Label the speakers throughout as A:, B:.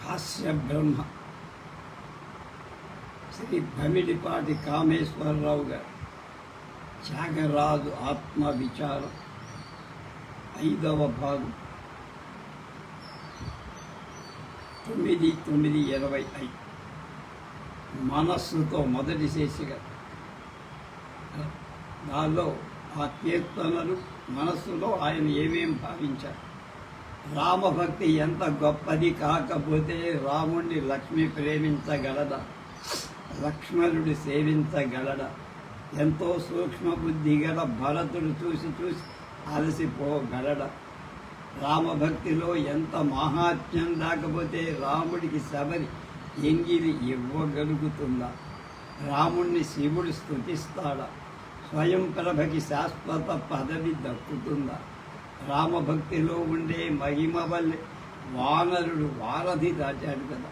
A: హాస్య బ్రహ్మ శ్రీ భమిడిపాటి కామేశ్వరరావు గారు త్యాగరాజు ఆత్మ విచారం 5వ భాగం 9/9/25 మనస్సుతో మొదటి శీర్షిక. దానిలో ఆ కీర్తనలు మనస్సులో ఆయన ఏమేం భావించారు. రామభక్తి ఎంత గొప్పది కాకపోతే రాముణ్ణి లక్ష్మి ప్రేమించగలదా, లక్ష్మణుడు సేవించగలడా, ఎంతో సూక్ష్మబుద్ధి గల భరతుడు చూసి అలసిపోగలడా, రామభక్తిలో ఎంత మహాత్మ్యం లేకపోతే రాముడికి శబరి ఎంగిలి ఇవ్వగలుగుతుందా, రాముణ్ణి శివుడు స్తుతిస్తాడా, స్వయం ప్రభకి శాశ్వత పదవి దక్కుతుందా, రామభక్తిలో ఉండే మహిమ వల్లే వానరుడు వారధి దాచాడు కదా,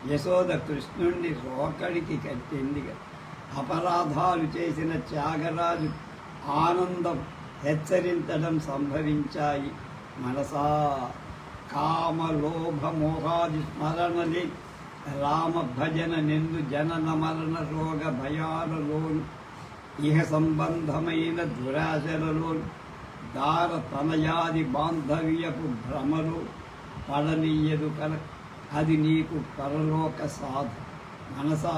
A: యశోద కృష్ణుణ్ణి రోకడికి కట్టింది కదా, అపరాధాలు చేసిన త్యాగరాజు ఆనందం హెచ్చరించడం సంభవించాయి. మనసా కామలోభ మోహాది స్మరణలే రామ భజన నిందు జనన మరణ రోగ భయాలలోను ఇహ సంబంధమైన దురాశలలోను దార తనయాది బాంధవ్యపు భ్రమలో పడనీయదు కల అది నీకు పరలోక సాధ. మనసా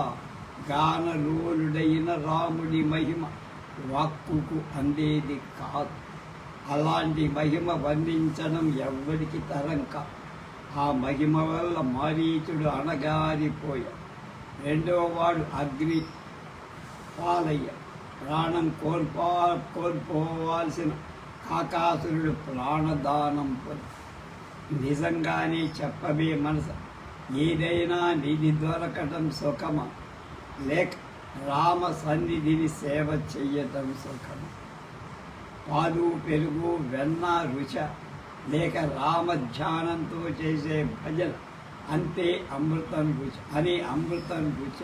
A: గానలోలుడైన రాముడి మహిమ వాక్కుకు అందేది కాదు. అలాంటి మహిమ వర్ణించడం ఎవ్వడికి తరంక. ఆ మహిమ వల్ల మారీచుడు అణగారిపోయాడు. రెండవ వాడు అగ్ని పాలయ్య. ప్రాణం కోల్పోవాల్సిన కాకాసురుడు ప్రాణదానం పొంది. నిజంగానే చెప్పవే మనసు, ఏదైనా నిధి దొరకటం సుఖమా, లేక రామ సన్నిధిని సేవ చెయ్యటం సుఖమా? పాలు పెరుగు వెన్న రుచ, లేక రామధ్యానంతో చేసే భజన అంతే అమృతం రుచ అని అమృతం రుచ.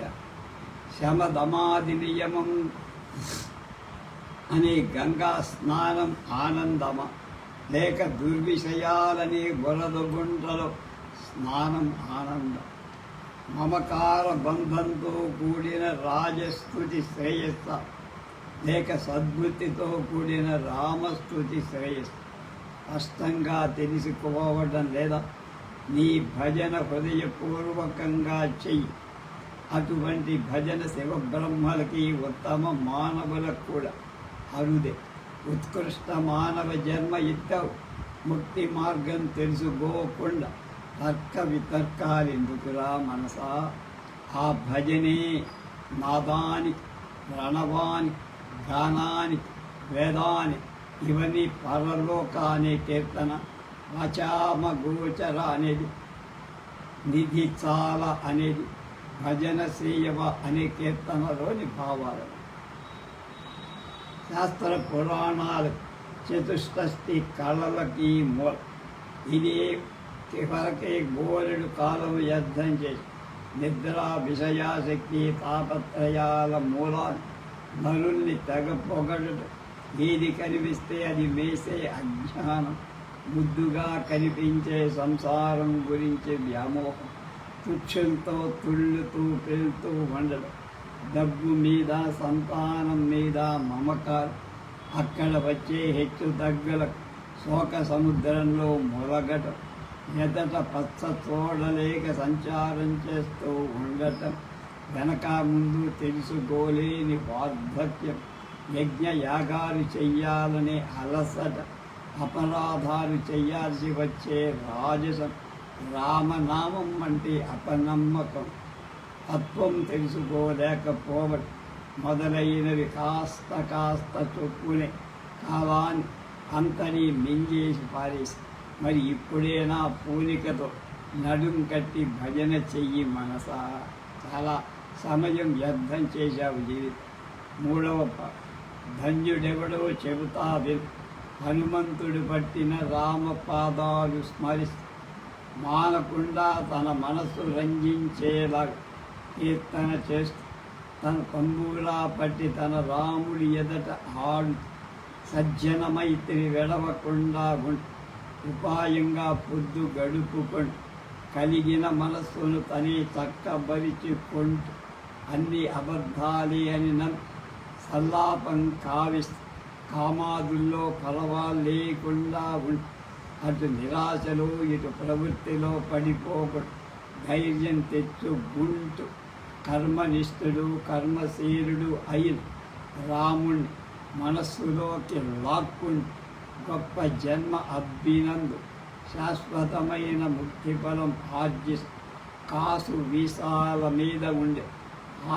A: శమదమాది నియమం అనే గంగా స్నానం ఆనందమా, లేక దుర్విషయాలనే బురద గుంటలో స్నానం ఆనందం? మమకార బంధంతో కూడిన రాజస్థుతి శ్రేయస్స, లేక సద్బుద్ధితో కూడిన రామస్థుతి శ్రేయస్సు? స్పష్టంగా తెలుసుకోవడం లేదా? నీ భజన హృదయపూర్వకంగా చెయ్యి. అటువంటి భజన శివబ్రహ్మలకి ఉత్తమ మానవులకు కూడా అరుదే. ఉత్కృష్ట మానవ జన్మ ఇద్దావు, ముక్తి మార్గం తెలుసుకోకుండా తర్క వితర్కాలెందుకురా మనసా? ఆ భజనే నాదానికి, ప్రణవానికి, గానానికి, వేదానికి, ఇవన్నీ పరలోకానే కీర్తన. వచామ గోచర అనేది, నిధి చాలా అనేది, భజన శ్రేయవ అనే కీర్తనలోని భావాలు. శాస్త్ర పురాణాలు చతుష్షష్టి కళలకి మూల. ఇది చివరకే గోరెడు కాలం వ్యర్థం చేసి నిద్ర, విషయాశక్తి, తాపత్రయాల మూలాన్ని నరుల్ని తెగ పొగడట. ఏది కనిపిస్తే అది వేసే అజ్ఞానం, ముద్దుగా కనిపించే సంసారం గురించి వ్యామోహం, తుక్షంతో తుళ్ళుతూ పెళ్తూ ఉండడం, డబ్బు మీద, సంతానం మీద మమకారం, అక్కడ వచ్చే హెచ్చు తగ్గుల శోక సముద్రంలో ములగటం, ఎదట పచ్చ చూడలేక సంచారం చేస్తూ ఉండటం, వెనక ముందు తెలుసుకోలేని వార్ధక్యం, యజ్ఞ యాగాలు చెయ్యాలనే అలసట, అపరాధాలు చెయ్యాల్సి వచ్చే రాజసం, రామనామం అంటే అపనమ్మకం, తత్వం తెలుసుకోలేకపోవడం మొదలైనవి కాస్త కాస్త చొప్పునే కాలాన్ని అంతని మింగేసి పారేసి మరి ఇప్పుడైనా పూనికతో నడుం కట్టి భజన చెయ్యి మనసా. చాలా సమయం వ్యర్థం చేశావు జీవితం. 3వ ధన్యుడెవడో చెబుతా విను. హనుమంతుడు పట్టిన రామపాదాలు స్మరిస్తూ మానకుండా తన మనసు రంజించేలా కీర్తన చేస్తూ తన తంబూలా పట్టి తన రాముడి ఎదట ఆడు సజ్జన మైత్రి వెడవకుండా ఉపాయంగా పొద్దు గడుపుకొని కలిగిన మనస్సును తనే చక్కబరుచుకుంటూ అన్ని అబద్ధాలే అని సల్లాపం కామాదుల్లో కలవాలు లేకుండా అటు నిరాశలో ఇటు ప్రవృత్తిలో పడిపోకూడదు. ధైర్యం తెచ్చుకుంటూ కర్మనిష్ఠుడు కర్మశీలుడు అయిన రాముణ్ణి మనస్సులోకి లాక్కుంటూ గొప్ప జన్మ అబ్బినందు శాశ్వతమైన ముక్తిఫలం కాసు వీసాల మీద ఉండే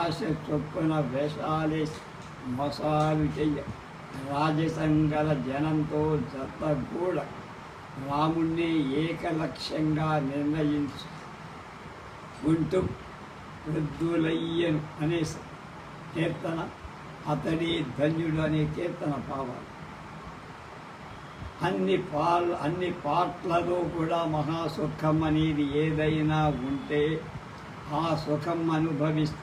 A: ఆశ చొప్పున వేషాలేసి మోసాలు చెయ్య రాజసంగల జనంతో జతగూడ రాముణ్ణి ఏకలక్ష్యంగా నిర్ణయించుకుంటూ వృద్ధులయ్యను అనే కీర్తన అతడి ధన్యుడు అనే కీర్తన పావాలి. అన్ని పాటలలో కూడా మహాసుఖం అనేది ఏదైనా ఉంటే ఆ సుఖం అనుభవిస్తూ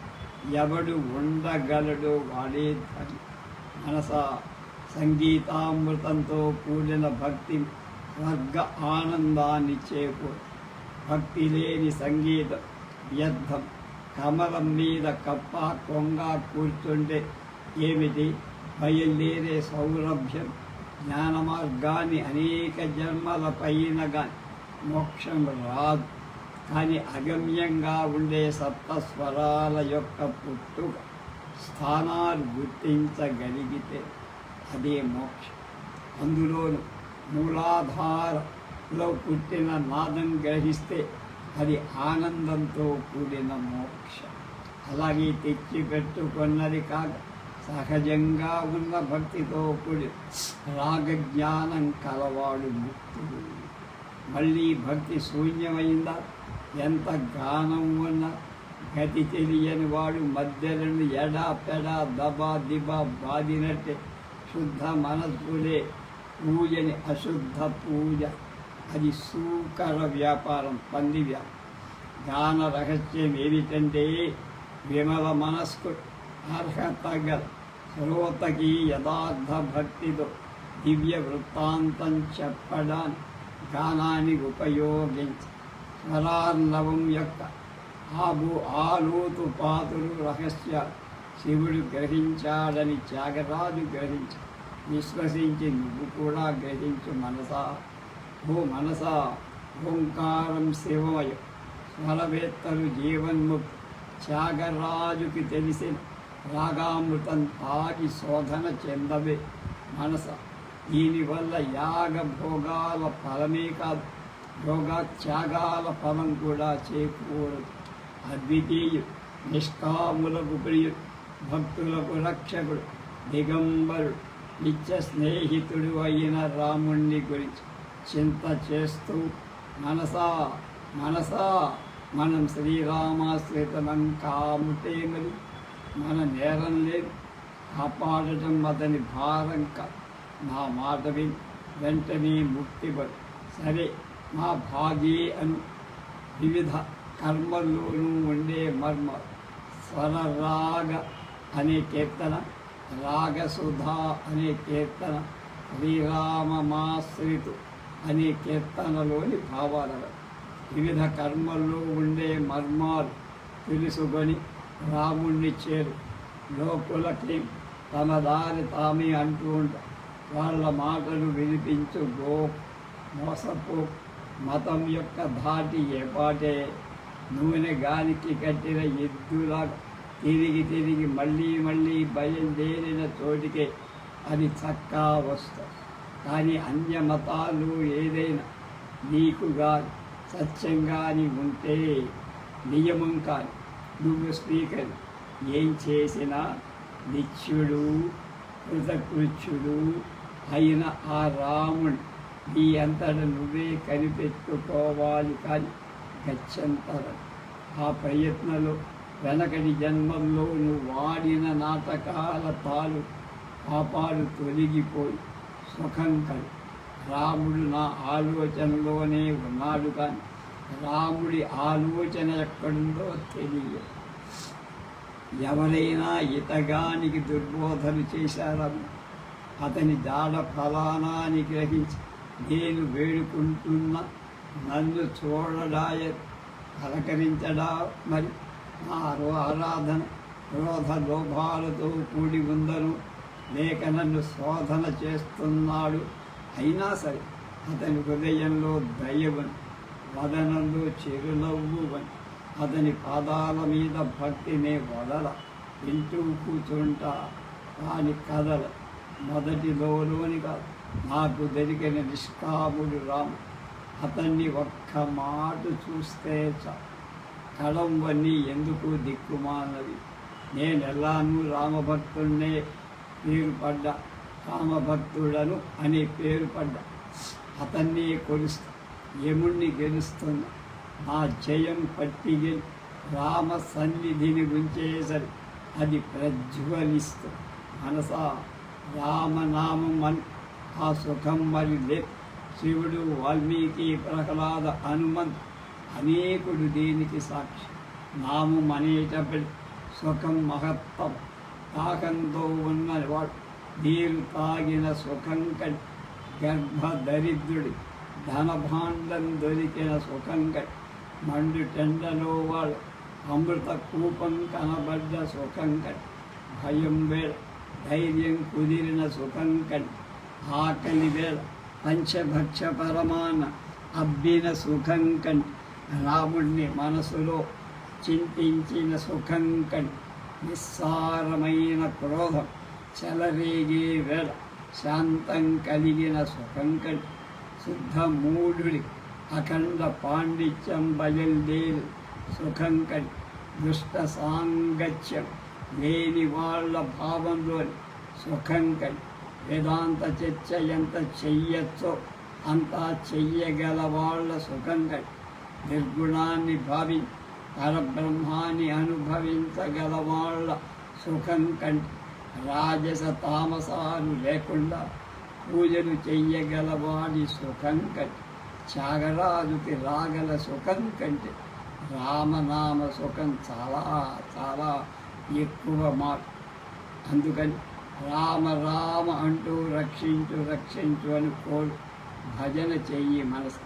A: ఎవడు ఉండగలడు వాడే ధన్యుడు. మనస సంగీతామృతంతో కూడిన భక్తి స్వర్గ ఆనందాన్ని చేకూరు. భక్తి లేని సంగీతం వ్యర్థం. కమలం మీద కప్ప కొంగ కూర్చుంటే ఏమిటి? బయలుదేరే సౌరభ్యం జ్ఞాన మార్గాన్ని అనేక జన్మల పైన కానీ మోక్షం రాదు. కానీ అగమ్యంగా ఉండే సప్తస్వరాల యొక్క పుట్టుక స్థానాలు గుర్తించగలిగితే అదే మోక్షం. అందులోను మూలాధారలో పుట్టిన నాదం గ్రహిస్తే అది ఆనందంతో కూడిన మోక్షం. అలాగే తెచ్చిపెట్టుకున్నది కాక సహజంగా ఉన్న భక్తితో కూడి రాగజ్ఞానం కలవాడు ముక్తుడు. మళ్ళీ భక్తి శూన్యమైందా? ఎంత గానం ఉన్నా గతి తెలియని వాడు మధ్యలను ఎడా పెడా దబా దిబా బాదినట్టే శుద్ధ మనస్సులే పూజని అశుద్ధ పూజ. అది సూకర వ్యాపారం, పంది వ్యాపారం. గాన రహస్యం ఏమిటంటే విమల మనస్కు అర్హత గల శ్రోతకి యథార్థ భక్తితో దివ్య వృత్తాంతం చెప్పడానికి గానాన్ని ఉపయోగించి స్వరార్ణవం యొక్క ఆలోతు పాతులు రహస్య శివుడు గ్రహించాడని త్యాగరాజు గ్రహించి విశ్వసించి నువ్వు కూడా గ్రహించు మనసా. ఓ మనసా, ఓంకారం శివమయ స్వరవేత్తలు జీవన్ముక్తి. త్యాగరాజుకి తెలిసిన రాగామృతం తాగి శోధన చెందవే మనస. దీనివల్ల యాగ భోగాల ఫలమే కాదు, యోగ త్యాగాల ఫలం కూడా చేకూరదు. అద్వితీయుడు, నిష్కాములకు ప్రియుడు, భక్తులకు రక్షకుడు, దిగంబరుడు, నిత్య స్నేహితుడు అయిన రాముణ్ణి గురించి చింత చేస్తూ మనసా మనం శ్రీరామాశ్రితనం కాముతే మరి మన నేరం లేదు. కాపాడటం అతని భారం కాదు. నా మాట విని వెంటనే ముక్తిపడు. సరే, మా భాగే అను వివిధ కర్మల్లోనూ ఉండే మర్మ స్వరరాగ అనే కీర్తన, రాగసుధా అనే కీర్తన, శ్రీరామమాశ్రితు అనే కీర్తనలోని భావాలు. వివిధ కర్మల్లో ఉండే మర్మాలు తెలుసుకొని రాముణ్ణి చేరు. లోకులకి తమ దారి తామే అంటూ ఉంటారు. వాళ్ళ మాటలు వినిపించు మోసపో. మతం యొక్క ధాటి ఏపాటే నూనె గాలికి కట్టిన ఎద్దులా తిరిగి మళ్ళీ బయలుదేరిన చోటికే అది చక్కా వస్తుంది. కానీ అన్య మతాలు ఏదైనా నీకు కానీ సత్యం కానీ ఉంటే నియమం కానీ నువ్వు స్పీకర్ ఏం చేసినా నిత్యుడు కృతకృత్యుడు అయిన ఆ రాముడు నీ అంతట నువ్వే కనిపెట్టుకోవాలి. కానీ గత్యంతరం. ఆ ప్రయత్నంలో వెనకటి జన్మల్లో నువ్వు వాడిన నాటకాల తాలు పాపాలు తొలగిపోయి సుఖం కలి. రాముడు నా ఆలోచనలోనే ఉన్నాడు, కానీ రాముడి ఆలోచన ఎక్కడుందో తెలియదు. ఎవరైనా ఇతగానికి దుర్బోధలు చేశారని అతని జాడ ఫలానాన్ని గ్రహించి నేను వేడుకుంటున్నా నన్ను అలంకరించడా మరి ఆరాధన క్రోధ లోభాలతో కూడి ఉందను లేక నన్ను శోధన చేస్తున్నాడు. అయినా సరే అతని హృదయంలో దయవని, వదనంలో చిరునవ్వువని, అతని పాదాల మీద భక్తినే వదల. వింటూ కూర్చుంటా కాని కదల. మొదటిలోనిగా నాకు దొరికిన నిష్కాముడు రాము. అతన్ని ఒక్క మాట చూస్తే చాలు. కళంవన్నీ ఎందుకు దిక్కుమానవి. నేనెల్లాను రామభక్తుడినే పేరు పడ్డా, రామభక్తుడను అనే పేరు పడ్డా. అతన్ని కొలుస్తా, యముణ్ణి గెలుస్తున్నా. నా జయం పట్టిగి రామ సన్నిధిని ఉంచేసరి అది ప్రజ్వలిస్తూ మనసా రామనామం అని ఆ సుఖం మరి లేదు. శివుడు, వాల్మీకి, ప్రహ్లాద, హనుమంత్ అనేకుడు దీనికి సాక్షి. నామం అనేటప్పటి సుఖం మహత్వం. దాహంతో ఉన్నవాడు నీరు తాగిన సుఖం కంటే, గర్భదరిద్రుడి ధనభాండం దొరికిన సుఖం కంటే, మండు టెండలో వాడు అమృత కూపం కనబడ్డ సుఖం కంటే, భయం వేళ ధైర్యం కుదిరిన సుఖం కంటే, ఆకలి వేళ పంచభక్ష పరమాన అబ్బిన సుఖం కంటే, రాముడిని మనసులో చింతించిన సుఖం కంటే, నిస్సారమైన క్రోధం చెలరేగే వేళ శాంతం కలిగిన సుఖం కంటే, శుద్ధ మూఢుడి అఖండ పాండిత్యం బయలుదేరి సుఖం కంటే, దుష్ట సాంగత్యం లేని వాళ్ళ భావంలోని సుఖం కంటే, వేదాంత చర్చ ఎంత చెయ్యొచ్చో అంతా చెయ్యగల వాళ్ళ సుఖం కంటే, నిర్గుణాన్ని భావించి పరబ్రహ్మాన్ని అనుభవించగల వాళ్ళ సుఖం కంటే, రాజస తామసాలు లేకుండా పూజలు చెయ్యగల వాడి సుఖం కంటే, త్యాగరాజుకి రాగల సుఖం కంటే రామనామ సుఖం చాలా చాలా ఎక్కువ మాట. అందుకని రామ రామ అంటూ రక్షించు రక్షించు అని కోరు భజన చెయ్యి మనసు.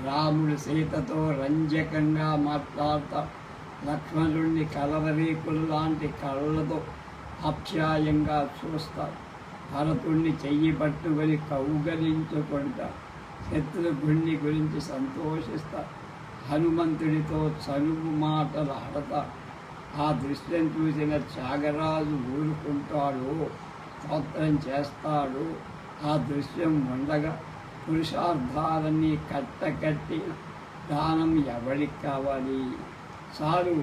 A: రాముడు సీతతో రంజకంగా మాట్లాడతా, లక్ష్మణుడిని కలవరీకులు లాంటి కళ్ళతో ఆప్యాయంగా చూస్తారు. భరతుణ్ణి చెయ్యి పట్టుకొని కౌగలించుకుంటారు. శత్రుఘ్నుని గురించి సంతోషిస్తారు. హనుమంతుడితో చనువు మాటలు ఆడతారు. ఆ దృశ్యం చూసిన త్యాగరాజు ఊరుకుంటాడు, స్తోత్రం చేస్తాడు. ఆ దృశ్యం ఉండగా పురుషార్థాలన్నీ కట్టకట్టి దానం ఎవరికి కావాలి? చాలు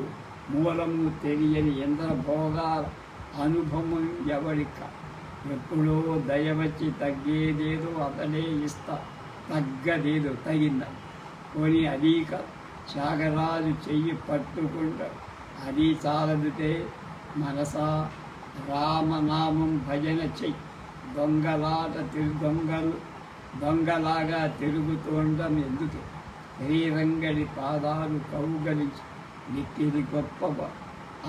A: మూలము తెలియని ఇంద్రభోగాల అనుభవం ఎవరిక? ఎప్పుడో దయవచ్చి తగ్గేదేదో అతడే ఇస్తా, తగ్గదేదో తగింద కొని అదీక త్యాగరాజు చెయ్యి పట్టుకుంటాడు. అది చాలదుతే మనసా రామనామం భజన చెయ్యి. దొంగలాగా తిరుగుతుండడం ఎందుకు? శ్రీరంగడి పాదాలు కౌగలించి నిక్కిది గొప్ప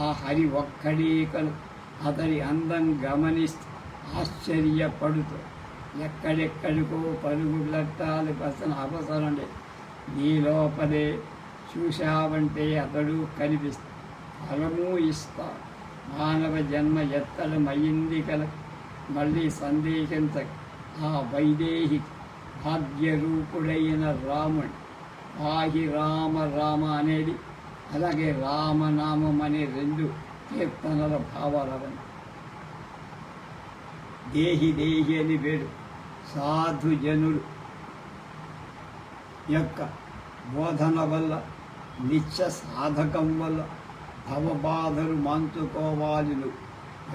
A: ఆ హరి ఒక్కడే కలు. అతని అందం గమనిస్తూ ఆశ్చర్యపడుతూ ఎక్కడెక్కడికో పరుగులట్టాలి అవసరం లేదు. నీ లోపలే చూశావంటే అతడు కనిపిస్తా, ఫలము ఇస్తా. మానవ జన్మ ఎత్తడమయ్యింది కల మళ్ళీ సందేశించ ఆ వైదేహి భాగ్యరూపుడైన రాముడు. ఆహి రామ రామ అనేది, అలాగే రామనామం అనే రెండు కీర్తనల భావాలవని. దేహి దేహి అని వేడు సాధుజనులు యొక్క బోధన వల్ల, నిత్య సాధకం వల్ల భవబాధలు మాంచుకోవాలి.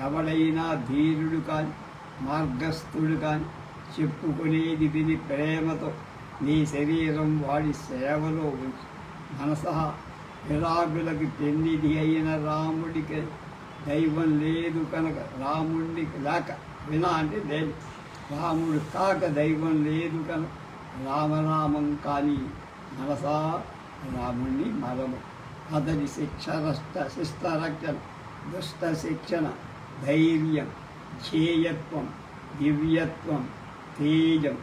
A: ఎవడైనా ధీరుడు కాని మార్గస్థుడు కాని చెప్పుకునేది విని ప్రేమతో నీ శరీరం వాడి సేవలో ఉంచు. మనసహ విరాగులకి పెన్నిది అయిన రాముడికి దైవం లేదు కనుక, రాముడికి లేక వినా అంటే లేదు, రాముడు కాక దైవం లేదు కనుక రామనామం కానీ మనసా రాముణ్ణి మరము. అతని శిష్టరక్షణ, దుష్ట శిక్షణ, ధైర్యం, ధ్యేయత్వం, దివ్యత్వం, తేజం,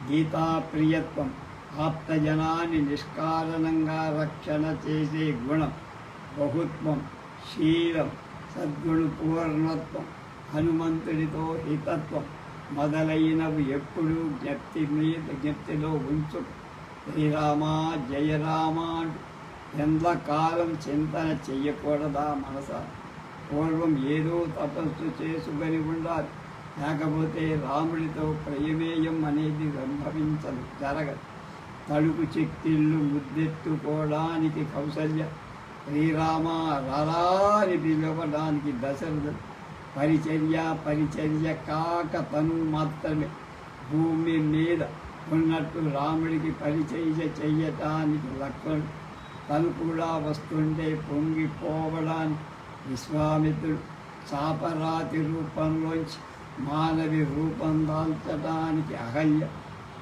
A: గీతాప్రియత్వం, ఆప్తజనాన్ని నిష్కారణంగా రక్షణ చేసే గుణం, బహుత్వం, శీలం, సద్గుణ పూర్ణత్వం, హనుమంతుడితో హితత్వం మొదలైనవి ఎప్పుడూ జ్ఞప్తిలో ఉంచు. శ్రీరామ జయ రామ అంటూ ఎంతకాలం చింతన చెయ్యకూడదా మనస? పూర్వం ఏదో తపస్సు చేసుకొని ఉండాలి, లేకపోతే రాముడితో ప్రయమేయం అనేది సంభవించదు, జరగదు. తడుకు చెక్కిళ్ళు ముద్దెత్తుకోవడానికి కౌసల్య, శ్రీరామ రారా అని పిలవడానికి దశరథుడు. పరిచర్య కాక తను మాత్రమే భూమి మీద ఉన్నట్టు రాముడికి చెయ్యటానికి లక్ష్మణుడు తను కూడా వస్తుంటే పొంగిపోవడానికి విశ్వామిత్రుడు చాపరాతి రూపంలోంచి మానవి రూపం దాల్చడానికి అహల్య,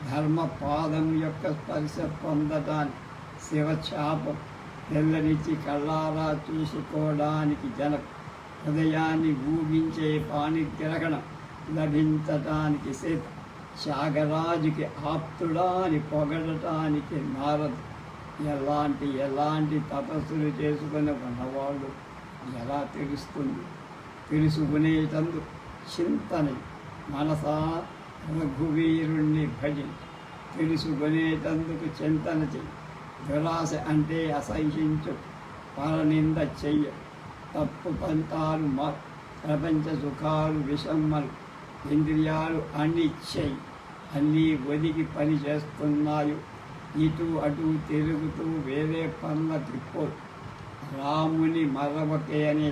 A: ధర్మపాదం యొక్క స్పర్శ పొందటానికి శివచాపం, తెల్లనిచ్చి కళ్ళారా చూసుకోవడానికి జనక, హృదయాన్ని ఊగించే పాణిగ్రహణం లభించటానికి సీత, త్యాగరాజుకి ఆప్తుడా అని పొగడటానికి నారదు. ఎలాంటి తపస్సులు చేసుకుని ఉన్నవాళ్ళు ఎలా తెలుస్తుంది? తెలుసుకునేటందుకు చింతన మనసా రఘువీరుణ్ణి భజించి తెలుసుకునేటందుకు చింతన చెయ్యి. దురాశ అంటే అసహించు, పరనింద చెయ్య, తప్పు పంతాలు ప్రపంచ సుఖాలు విషమ్మలు, ఇంద్రియాలు అనిచ్చయి అన్నీ ఒదిగి పని చేస్తున్నాయి. ఇటు అటు తిరుగుతూ వేరే పనుల తిప్పోదు. రాముని మరవకే అనే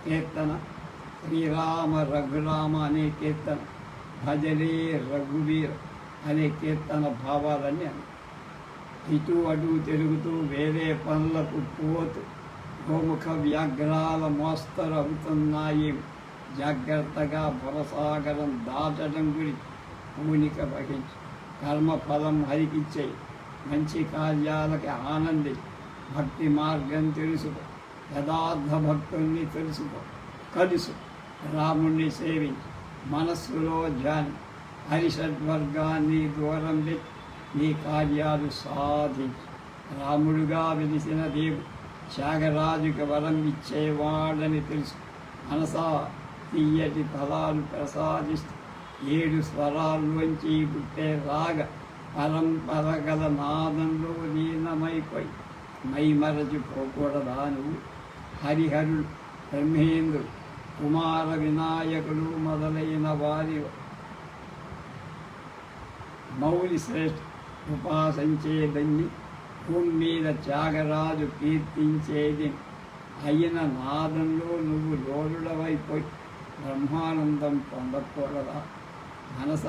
A: కీర్తన, శ్రీరామ రఘురామ అనే కీర్తన, భజరే రఘువీర అనే కీర్తన భావాలని అని. ఇటు అటు తిరుగుతూ వేరే పనులకు పోతూ గోముఖ వ్యాఘ్రాల మోస్తరు అవుతున్నాయి. జాగ్రత్తగా భవసాగరం దాటడం గురించి పూనిక వహించి కర్మఫలం హరికిచ్చేయి. మంచి కార్యాలకి ఆనంది, భక్తి మార్గం తెలుసుకో, యథార్థ భక్తుల్ని తెలుసుకో, కలుసు, రాముణ్ణి సేవించి మనస్సులో ధ్యాని, హరిషడ్వర్గాన్ని దూరం పెట్టి నీ కార్యాలు సాధించి. రాముడుగా వెలిసిన దేవుడు త్యాగరాజుకి వరం ఇచ్చేవాడని తెలుసు. మనసా తీయటి ఫలాలు ప్రసాదిస్తూ 7 స్వరాల్లోంచి పుట్టే రాగ పరంపర గల నాదంలో లీనమైపోయి మైమరచిపోకూడదా నువ్వు? హరిహరుడు, బ్రహ్మేంద్రుడు, కుమార వినాయకుడు మొదలైన వారి మౌలి శ్రేష్ఠ ఉపాసించేదని భూమి మీద త్యాగరాజు కీర్తించేది అయిన నాదంలో నువ్వు లోలుడవైపోయి బ్రహ్మానందం పొందకూడదా? మనస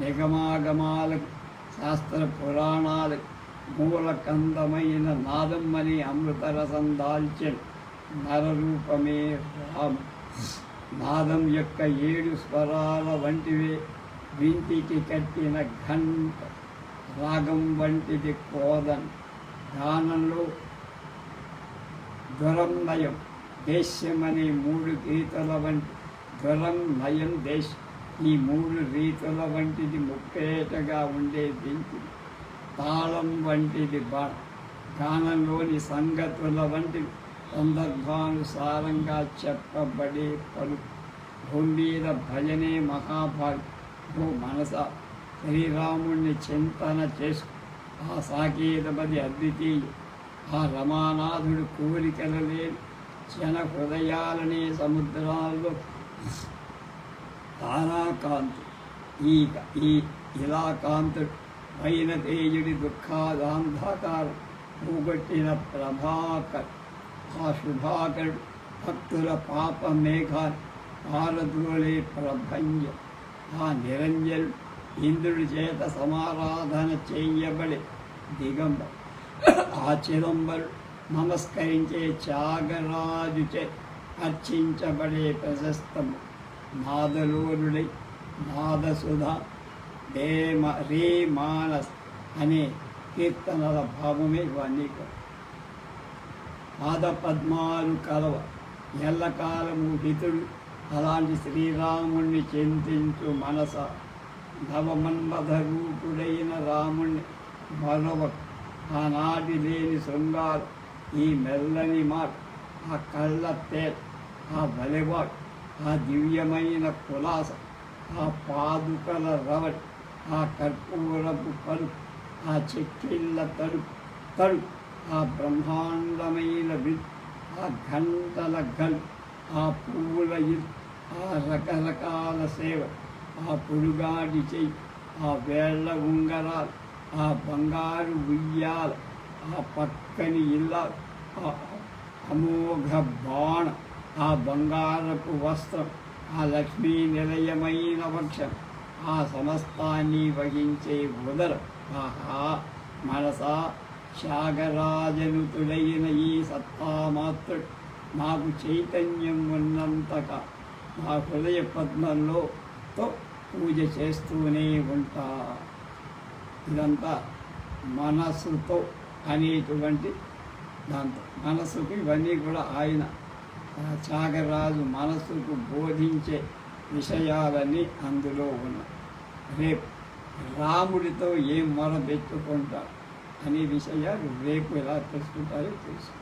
A: నిగమాగమాలకు, శాస్త్ర పురాణాలకు మూలకందమైన నాదం అని అమృతరసం దాల్చిన నరరూపమే రాము. నాదం యొక్క 7 స్వరాల వంటివే వింటికి కట్టిన ఘంట, రాగం వంటిది కోదన్. గానంలో ధ్వరం, నయం, దేశ్యం అనే 3 గీతల వంటి ధ్వరం, నయం, దేశ్ ఈ 3 రీతుల వంటిది ముప్పేటగా ఉండే దించి, తాళం వంటిది బాణ. గానంలోని సంగతుల వంటివి సందర్భానుసారంగా చెప్పబడే పలుకు. భూమి మీద భజనే మహాభాగ్యం. ఓ మనస, శ్రీరాముణ్ణి చింతన చేసుకు. ఆ సాకేతపది అద్వితీయ, ఆ రమానాథుడు కోరికల లేని జన హృదయాలనే సముద్రాల్లో తారాకాంతు. ఈ ఇలా కాంతుడు పైన తేజుడి దుఃఖాదాంధకారం పోగొట్టిన ప్రభాకర్. ఆ శుభాకరుడు భక్తుల పాప మేఘాన్ని పారద్రోలే ప్రభంజ. ఆ నిరంజనుడు ఇంద్రుడి చేత సమారాధన చేయబడే దిగంబ. ఆ చిదంబరుడు నమస్కరించే త్యాగరాజు చే అర్చించబడే ప్రశస్తము. నాదలోరుడై నాదసుధ రే మానస్ అనే కీర్తనల భావమే ఇవన్నీ. పాదపద్మాలు కలవ ఎల్లకాలము హితుడు. అలాంటి శ్రీరాముణ్ణి చింతించు మనస. నవమన్మథరూపుడైన రాముణ్ణి మరొక ఆనాటి లేని శృంగారు, ఈ మెల్లని మాట, ఆ కళ్ళ తేట, ఆ బలెవాడు, ఆ దివ్యమైన కులాస, ఆ పాదుకల రవడి, ఆ కర్పూరపు పలుకు, ఆ చెక్కిళ్ళ తడుపు, ఆ బ్రహ్మాండమైన విల్, ఆ గంటల గల్, ఆ పువ్వుల ఇల్, ఆ రకరకాల సేవ, ఆ పొడుగాటి చెయ్యి, ఆ వేళ్ల ఉంగరాలు, ఆ బంగారు ఉయ్యాల, ఆ పక్కని ఇల్లాలు, ఆ అమోఘ బాణ, ఆ బంగారపు వస్త్రం, ఆ లక్ష్మీ నిలయమైన వక్షం, ఆ సమస్తాన్ని వహించే ఉదరం. ఆహా మనసా త్యాగరాజనుతుడైన ఈ సత్తామాత్రుడు నాకు చైతన్యం ఉన్నంతగా నా హృదయ పద్మంలో పూజ చేస్తూనే ఉంటా. ఇదంతా మనస్సుతో అనేటువంటి దాంతో, మనస్సుకు ఇవన్నీ కూడా ఆయన త్యాగరాజు మనస్సుకు బోధించే విషయాలన్నీ అందులో ఉన్నాయి. రేపు రాముడితో ఏం మొరబెట్టుకుంటారు అనే విషయాలు రేపు ఎలా తెలుసుకుంటారో తెలుసు.